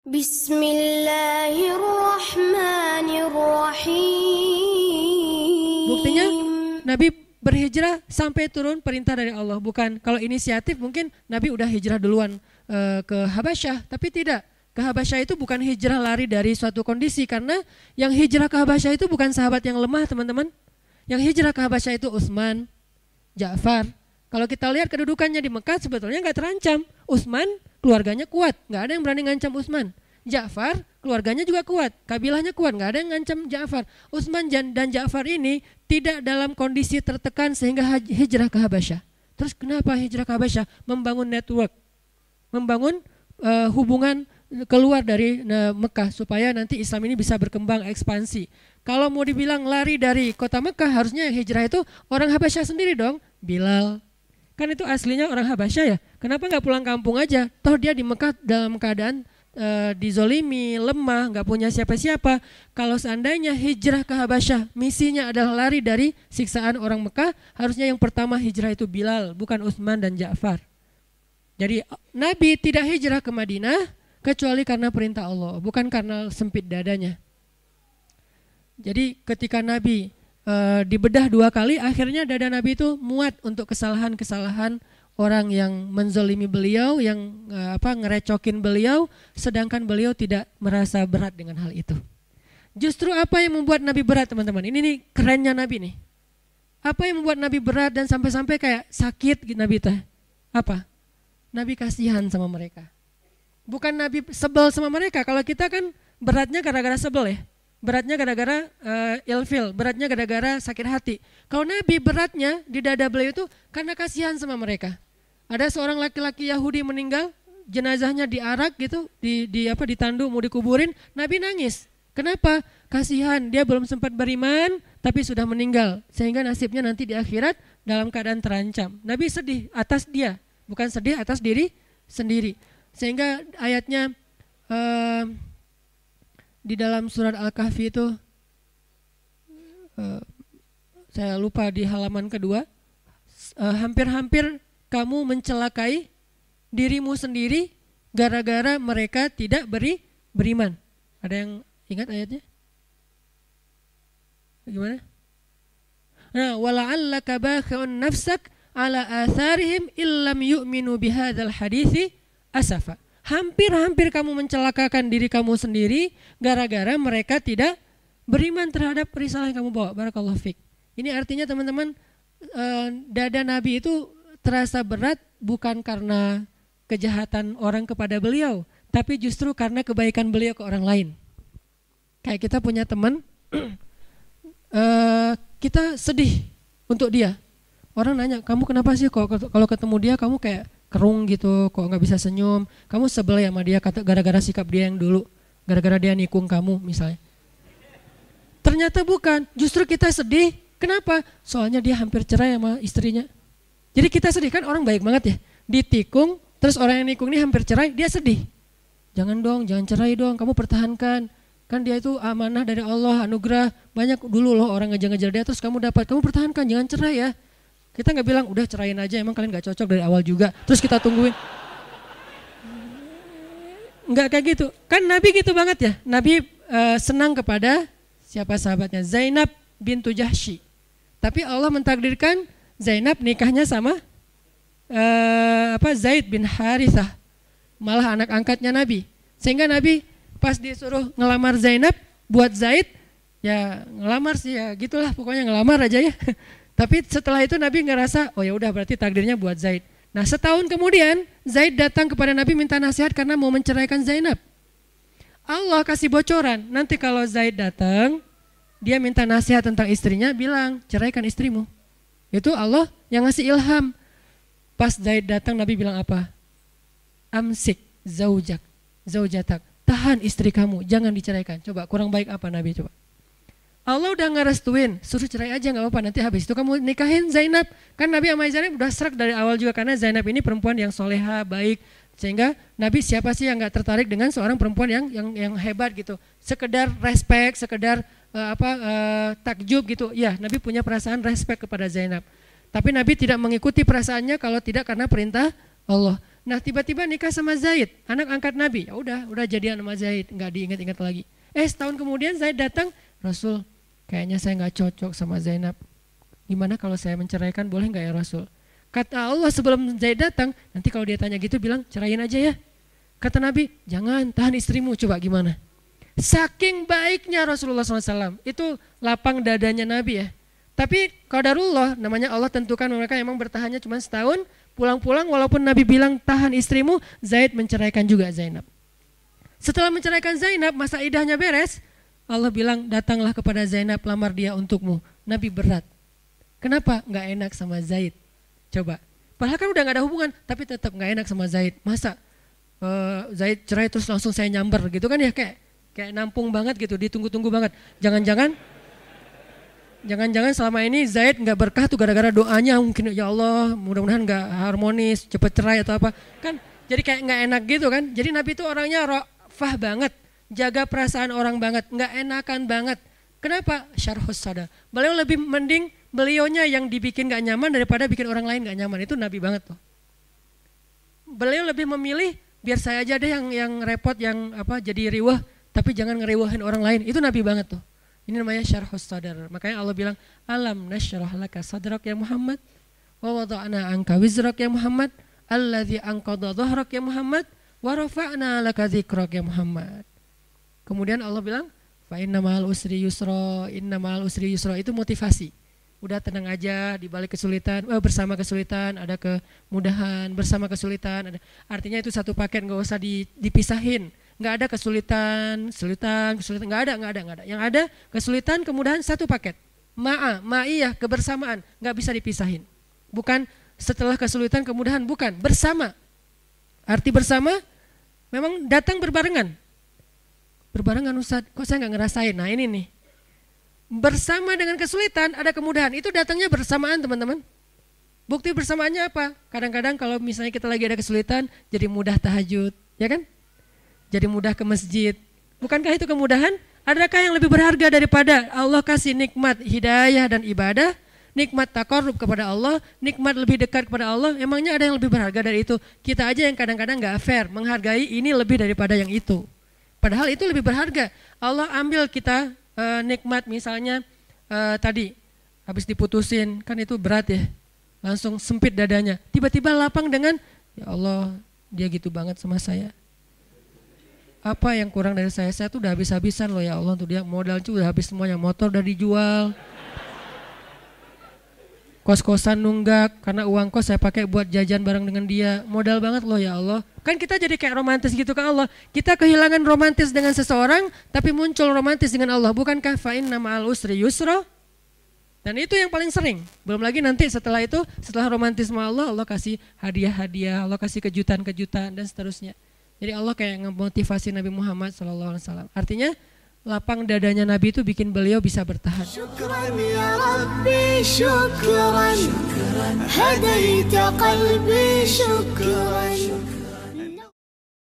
Bismillahirrahmanirrahim. Buktinya Nabi berhijrah sampai turun perintah dari Allah. Bukan kalau inisiatif mungkin Nabi udah hijrah duluan ke Habasyah, tapi tidak. Ke Habasyah itu bukan hijrah lari dari suatu kondisi, karena yang hijrah ke Habasyah itu bukan sahabat yang lemah, teman-teman. Yang hijrah ke Habasyah itu Utsman, Ja'far. Kalau kita lihat kedudukannya di Mekah sebetulnya nggak terancam. Utsman keluarganya kuat, nggak ada yang berani ngancam Utsman. Ja'far keluarganya juga kuat, kabilahnya kuat, nggak ada yang ngancam Ja'far. Utsman dan Ja'far ini tidak dalam kondisi tertekan sehingga hijrah ke Habasyah. Terus kenapa hijrah ke Habasyah? Membangun network, membangun hubungan keluar dari Mekah supaya nanti Islam ini bisa berkembang, ekspansi. Kalau mau dibilang lari dari kota Mekah, harusnya hijrah itu orang Habasyah sendiri dong. Bilal, kan itu aslinya orang Habasyah ya. Kenapa nggak pulang kampung aja? Toh dia di Mekah dalam keadaan dizolimi, lemah, nggak punya siapa-siapa. Kalau seandainya hijrah ke Habasyah, misinya adalah lari dari siksaan orang Mekah, harusnya yang pertama hijrah itu Bilal, bukan Utsman dan Ja'far. Jadi Nabi tidak hijrah ke Madinah kecuali karena perintah Allah, bukan karena sempit dadanya. Jadi ketika Nabi dibedah 2 kali, akhirnya dada Nabi itu muat untuk kesalahan-kesalahan orang yang menzolimi beliau, yang ngerecokin beliau, sedangkan beliau tidak merasa berat dengan hal itu. Justru apa yang membuat Nabi berat, teman-teman? Ini nih kerennya Nabi nih. Apa yang membuat Nabi berat dan sampai-sampai kayak sakit Nabi teh? Apa? Nabi kasihan sama mereka. Bukan Nabi sebel sama mereka. Kalau kita kan beratnya gara-gara sebel ya. Beratnya gara-gara ilfil, beratnya gara-gara sakit hati. Kalau Nabi beratnya di dada beliau itu karena kasihan sama mereka. Ada seorang laki-laki Yahudi meninggal, jenazahnya diarak gitu, ditandu mau dikuburin, Nabi nangis. Kenapa? Kasihan, dia belum sempat beriman tapi sudah meninggal, sehingga nasibnya nanti di akhirat dalam keadaan terancam. Nabi sedih atas dia, bukan sedih atas diri sendiri. Sehingga ayatnya di dalam surat Al-Kahfi itu saya lupa di halaman kedua, hampir-hampir kamu mencelakai dirimu sendiri gara-gara mereka tidak beriman. Ada yang ingat ayatnya? Gimana? Nah, wala'allaka bakhi'un nafsak ala atharihim illam yu'minu bihadzal hadithi asafa. Hampir-hampir kamu mencelakakan diri kamu sendiri gara-gara mereka tidak beriman terhadap risalah yang kamu bawa. Barakallahu fiik. Ini artinya teman-teman, dada Nabi itu terasa berat bukan karena kejahatan orang kepada beliau, tapi justru karena kebaikan beliau ke orang lain. Kayak kita punya teman, kita sedih untuk dia. Orang nanya, kamu kenapa sih kalau ketemu dia kamu kayak kerung gitu, kok nggak bisa senyum, kamu sebel ya sama dia gara-gara sikap dia yang dulu, gara-gara dia nikung kamu misalnya. Ternyata bukan, justru kita sedih. Kenapa? Soalnya dia hampir cerai sama istrinya. Jadi kita sedih, kan orang baik banget ya, ditikung, terus orang yang nikung ini hampir cerai, dia sedih. Jangan dong, jangan cerai dong, kamu pertahankan. Kan dia itu amanah dari Allah, anugerah, banyak dulu loh orang ngejar-ngejar dia, terus kamu dapat, kamu pertahankan, jangan cerai ya. Kita nggak bilang udah ceraiin aja, emang kalian nggak cocok dari awal juga, terus kita tungguin. Nggak kayak gitu, kan Nabi gitu banget ya. Nabi senang kepada siapa sahabatnya? Zainab bintu Jahsy. Tapi Allah mentakdirkan Zainab nikahnya sama Zaid bin Harithah, malah anak angkatnya Nabi. Sehingga Nabi pas disuruh ngelamar Zainab buat Zaid, ya ngelamar sih ya gitulah, pokoknya ngelamar aja ya. Tapi setelah itu Nabi ngerasa, oh ya udah berarti takdirnya buat Zaid. Nah setahun kemudian Zaid datang kepada Nabi minta nasihat karena mau menceraikan Zainab. Allah kasih bocoran, nanti kalau Zaid datang, dia minta nasihat tentang istrinya, bilang ceraikan istrimu. Itu Allah yang ngasih ilham. Pas Zaid datang Nabi bilang apa? Amsik zaujatak, tahan istri kamu, jangan diceraikan. Coba kurang baik apa Nabi coba? Allah udah ngerestuin, suruh cerai aja nggak apa-apa, nanti habis itu kamu nikahin Zainab. Kan Nabi sama Zainab udah serak dari awal juga, karena Zainab ini perempuan yang soleha, baik. Sehingga Nabi siapa sih yang nggak tertarik dengan seorang perempuan yang hebat gitu. Sekedar respect, sekedar takjub gitu. Ya Nabi punya perasaan respect kepada Zainab. Tapi Nabi tidak mengikuti perasaannya kalau tidak karena perintah Allah. Nah tiba-tiba nikah sama Zaid, anak angkat Nabi. Ya udah jadian sama Zaid, nggak diingat-ingat lagi. Setahun kemudian Zaid datang, Rasul, kayaknya saya nggak cocok sama Zainab. Gimana kalau saya menceraikan, boleh nggak ya Rasul? Kata Allah sebelum Zaid datang, nanti kalau dia tanya gitu bilang ceraiin aja ya. Kata Nabi, jangan, tahan istrimu, coba gimana? Saking baiknya Rasulullah SAW, itu lapang dadanya Nabi ya. Tapi qadarullah, namanya Allah tentukan mereka emang bertahannya cuma setahun, pulang-pulang walaupun Nabi bilang tahan istrimu, Zaid menceraikan juga Zainab. Setelah menceraikan Zainab, masa idahnya beres, Allah bilang datanglah kepada Zainab, lamar dia untukmu. Nabi berat. Kenapa? Nggak enak sama Zaid. Coba. Padahal kan udah nggak ada hubungan, tapi tetap nggak enak sama Zaid. Masa Zaid cerai terus langsung saya nyamber gitu kan ya, kayak nampung banget gitu, ditunggu-tunggu banget. Jangan-jangan selama ini Zaid nggak berkah tuh gara-gara doanya, mungkin ya Allah mudah-mudahan nggak harmonis, cepet cerai atau apa. Kan jadi kayak nggak enak gitu kan. Jadi Nabi itu orangnya ra'fah banget, jaga perasaan orang banget, nggak enakan banget. Kenapa? Syarhus sadar. Beliau lebih mending beliaunya yang dibikin nggak nyaman daripada bikin orang lain nggak nyaman. Itu Nabi banget tuh. Beliau lebih memilih biar saya aja deh yang repot, yang jadi riwah, tapi jangan ngeriwahin orang lain. Itu Nabi banget tuh. Ini namanya syarhus sadar. Makanya Allah bilang, alam nasyrah laka sadrak ya Muhammad, wa wada'na anka wizrak ya Muhammad, alladzi anqadha dhahrak ya Muhammad, wa rafa'na laka dzikrak ya Muhammad. Kemudian Allah bilang, fa inna ma'al usri yusra, inna ma'al usri yusra. Itu motivasi. Udah tenang aja di balik kesulitan, bersama kesulitan ada kemudahan, bersama kesulitan ada. Artinya itu satu paket, nggak usah dipisahin. Nggak ada kesulitan, nggak ada. Yang ada kesulitan, kemudahan satu paket. Ma'iyah, kebersamaan, nggak bisa dipisahin. Bukan setelah kesulitan, kemudahan, bukan, bersama. Arti bersama memang datang berbarengan. Berbarengan Ustaz, kok saya nggak ngerasain? Nah ini nih. Bersama dengan kesulitan ada kemudahan, itu datangnya bersamaan teman-teman. Bukti bersamaannya apa? Kadang-kadang kalau misalnya kita lagi ada kesulitan, jadi mudah tahajud, ya kan? Jadi mudah ke masjid. Bukankah itu kemudahan? Adakah yang lebih berharga daripada Allah kasih nikmat hidayah dan ibadah, nikmat taqarrub kepada Allah, nikmat lebih dekat kepada Allah? Emangnya ada yang lebih berharga dari itu? Kita aja yang kadang-kadang gak fair, menghargai ini lebih daripada yang itu. Padahal itu lebih berharga. Allah ambil kita nikmat misalnya tadi habis diputusin, kan itu berat ya. Langsung sempit dadanya. Tiba-tiba lapang dengan, ya Allah dia gitu banget sama saya. Apa yang kurang dari saya tuh udah habis-habisan loh ya Allah, tuh dia modal tuh udah habis semuanya, motor udah dijual, kos-kosan nunggak karena uang kos saya pakai buat jajan bareng dengan dia, modal banget loh ya Allah. Kan kita jadi kayak romantis gitu ke Allah, kita kehilangan romantis dengan seseorang tapi muncul romantis dengan Allah. Bukankah fa inna ma'al usri yusra? Dan itu yang paling sering. Belum lagi nanti setelah itu, setelah romantis sama Allah, Allah kasih hadiah-hadiah, Allah kasih kejutan-kejutan dan seterusnya. Jadi Allah kayak ngemotivasi Nabi Muhammad SAW. Artinya lapang dadanya Nabi itu bikin beliau bisa bertahan. Syukran ya Rabbi, syukran, hadaita qalbi, syukran.